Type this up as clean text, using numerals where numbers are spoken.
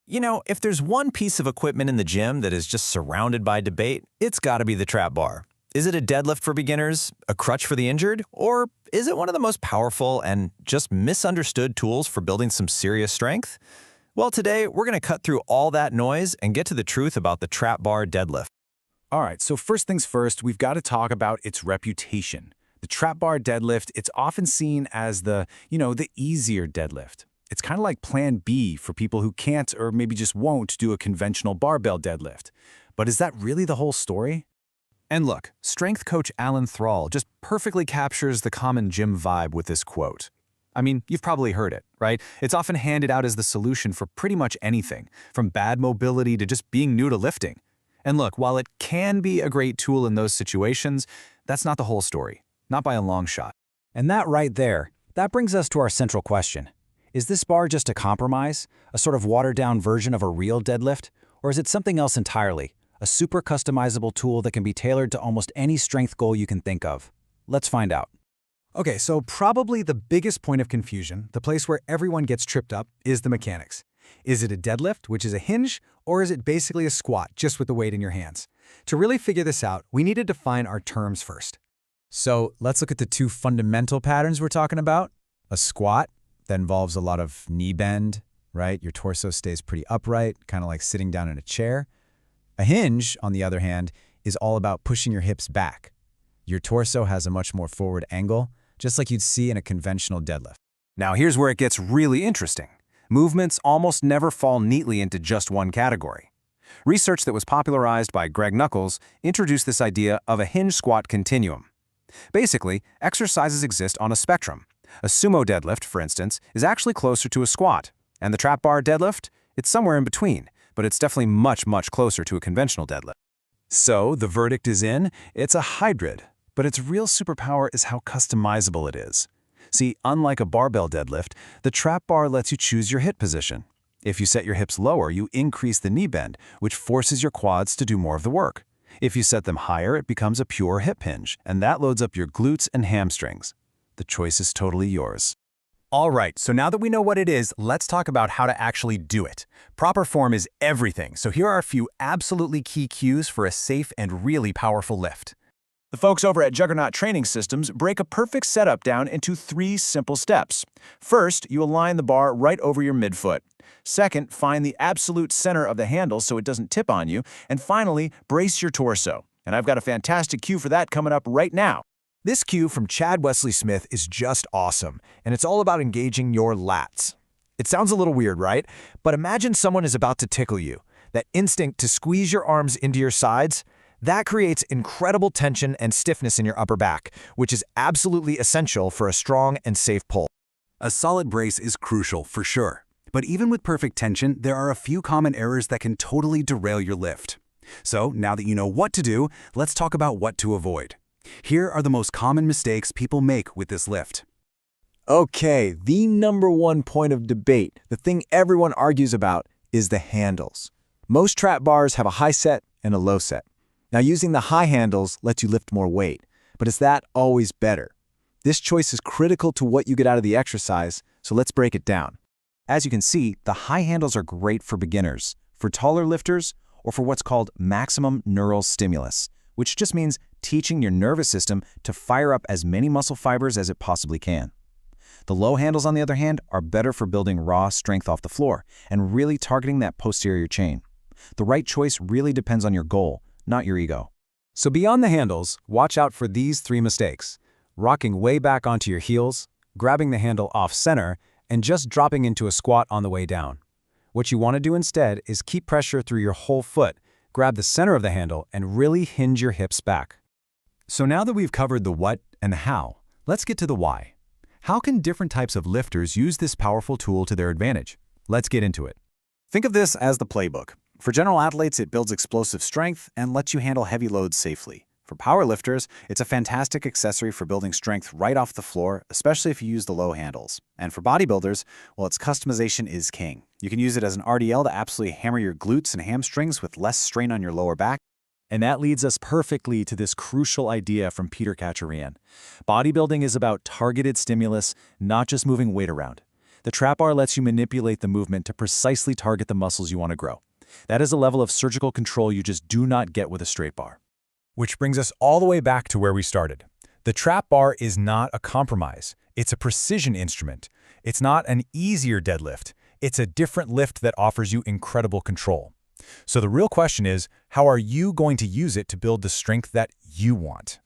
You know, if there's one piece of equipment in the gym that is just surrounded by debate, it's got to be the trap bar. Is it a deadlift for beginners, a crutch for the injured, or is it one of the most powerful and just misunderstood tools for building some serious strength? Well, today we're going to cut through all that noise and get to the truth about the Trapbar Deadlift. All right, so first things first, we've got to talk about its reputation. The Trapbar Deadlift, it's often seen as the easier deadlift. It's kind of like plan B for people who can't or maybe just won't do a conventional barbell deadlift. But is that really the whole story? And look, strength coach Alan Thrall just perfectly captures the common gym vibe with this quote. I mean, you've probably heard it, right? It's often handed out as the solution for pretty much anything, from bad mobility to just being new to lifting. And look, while it can be a great tool in those situations, that's not the whole story, not by a long shot. And that right there, that brings us to our central question. Is this bar just a compromise, a sort of watered-down version of a real deadlift, or is it something else entirely, a super customizable tool that can be tailored to almost any strength goal you can think of? Let's find out. Okay, so probably the biggest point of confusion, the place where everyone gets tripped up, is the mechanics. Is it a deadlift, which is a hinge, or is it basically a squat, just with the weight in your hands? To really figure this out, we need to define our terms first. So let's look at the two fundamental patterns we're talking about. A squat that involves a lot of knee bend, right? Your torso stays pretty upright, kind of like sitting down in a chair. A hinge, on the other hand, is all about pushing your hips back. Your torso has a much more forward angle, just like you'd see in a conventional deadlift. Now here's where it gets really interesting. Movements almost never fall neatly into just one category. Research that was popularized by Greg Nuckols introduced this idea of a hinge squat continuum. Basically, exercises exist on a spectrum. A sumo deadlift, for instance, is actually closer to a squat, and the trapbar deadlift, it's somewhere in between, but it's definitely much, much closer to a conventional deadlift. So the verdict is in, it's a hybrid, but its real superpower is how customizable it is. See, unlike a barbell deadlift, the trap bar lets you choose your hip position. If you set your hips lower, you increase the knee bend, which forces your quads to do more of the work. If you set them higher, it becomes a pure hip hinge, and that loads up your glutes and hamstrings. The choice is totally yours. All right, so now that we know what it is, let's talk about how to actually do it. Proper form is everything, so here are a few absolutely key cues for a safe and really powerful lift. The folks over at Juggernaut Training Systems break a perfect setup down into 3 simple steps. First, you align the bar right over your midfoot. Second, find the absolute center of the handle so it doesn't tip on you. And finally, brace your torso. And I've got a fantastic cue for that coming up right now. This cue from Chad Wesley Smith is just awesome, and it's all about engaging your lats. It sounds a little weird, right? But imagine someone is about to tickle you. That instinct to squeeze your arms into your sides, that creates incredible tension and stiffness in your upper back, which is absolutely essential for a strong and safe pull. A solid brace is crucial for sure. But even with perfect tension, there are a few common errors that can totally derail your lift. So now that you know what to do, let's talk about what to avoid. Here are the most common mistakes people make with this lift. Okay, the number one point of debate, the thing everyone argues about, is the handles. Most trap bars have a high set and a low set. Now, using the high handles lets you lift more weight, but is that always better? This choice is critical to what you get out of the exercise, so let's break it down. As you can see, the high handles are great for beginners, for taller lifters, or for what's called maximum neural stimulus, which just means teaching your nervous system to fire up as many muscle fibers as it possibly can. The low handles, on the other hand, are better for building raw strength off the floor and really targeting that posterior chain. The right choice really depends on your goal, not your ego. So beyond the handles, watch out for these 3 mistakes: rocking way back onto your heels, grabbing the handle off center, and just dropping into a squat on the way down. What you want to do instead is keep pressure through your whole foot, grab the center of the handle, and really hinge your hips back. So now that we've covered the what and the how, let's get to the why. How can different types of lifters use this powerful tool to their advantage? Let's get into it. Think of this as the playbook. For general athletes, it builds explosive strength and lets you handle heavy loads safely. For powerlifters, it's a fantastic accessory for building strength right off the floor, especially if you use the low handles. And for bodybuilders, well, its customization is king. You can use it as an RDL to absolutely hammer your glutes and hamstrings with less strain on your lower back. And that leads us perfectly to this crucial idea from Peter Kacharian. Bodybuilding is about targeted stimulus, not just moving weight around. The trap bar lets you manipulate the movement to precisely target the muscles you want to grow. That is a level of surgical control you just do not get with a straight bar. Which brings us all the way back to where we started. The trap bar is not a compromise. It's a precision instrument. It's not an easier deadlift. It's a different lift that offers you incredible control. So the real question is, how are you going to use it to build the strength that you want?